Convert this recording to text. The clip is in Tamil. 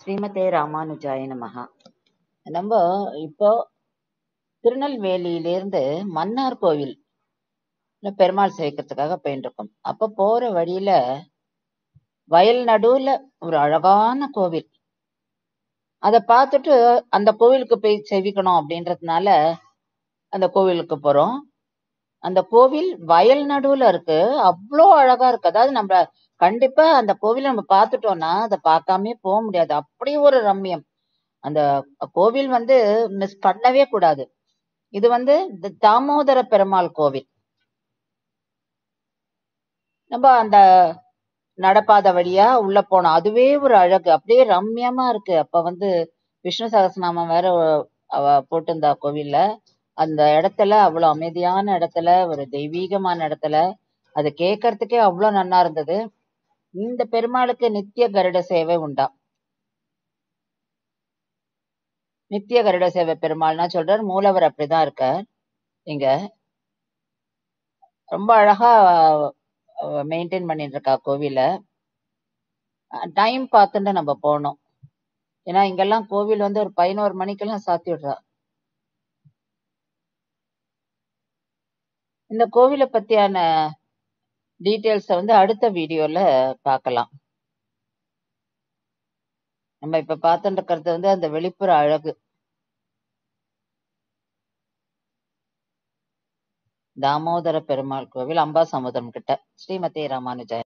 ஸ்ரீமதே ராமானுஜாய நமஹா. நம்ம இப்போ திருநெல்வேலியிலிருந்து மன்னார் கோவில் பெருமாள் சேர்க்கறதுக்காக போயிட்டு இருக்கோம். அப்ப போற வழியில வயல் நடுவுல ஒரு அழகான கோவில். அதை பார்த்துட்டு அந்த கோவிலுக்கு போய் செவிக்கணும் அப்படின்றதுனால அந்த கோவிலுக்கு போறோம். அந்த கோவில் வயல் நடுவுல இருக்கு. அவ்வளோ அழகா இருக்கு. அதாவது நம்ம கண்டிப்பா அந்த கோவிலை நம்ம பார்த்துட்டோம்னா அதை பார்க்காமயே போக முடியாது. அப்படி ஒரு ரம்மியம். அந்த கோவில் மிஸ் பண்ணவே கூடாது. இது தாமோதர பெருமாள் கோவில். நம்ம அந்த நடப்பாத வழியா உள்ள போனோம். அதுவே ஒரு அழகு. அப்படியே ரம்மியமா இருக்கு. அப்ப விஷ்ணு சகஸ்ரநாமம் வேற போட்டிருந்தா கோவில்ல. அந்த இடத்துல அவ்வளவு அமைதியான இடத்துல, ஒரு தெய்வீகமான இடத்துல, அது கேட்கறதுக்கே அவ்வளவு நன்னா இருந்தது. இந்த பெருமாளுக்கு நித்திய கருட சேவை உண்டா? நித்திய கருட சேவை பெருமாள்னா சொல்றார். மூலவர் அப்படிதான் இருக்கார். இங்க ரொம்ப அழகா மெயின்டைன் பண்ணிட்டு இருக்கா கோவில. டைம் பார்த்துட்டு நம்ம போனோம். ஏன்னா இங்கெல்லாம் கோவில் ஒரு 11 மணிக்கெல்லாம் சாத்தி விடுறா. இந்த கோவிலை பத்தியான டீட்டெயில்ஸ அடுத்த வீடியோல பார்க்கலாம். நம்ம இப்ப பார்த்துட்டு இருக்கிறது அந்த வெளிப்புற அழகு. தாமோதர பெருமாள் கோவில், அம்பாசமுத்திரம் கிட்ட. ஸ்ரீமதே ராமானுஜாய.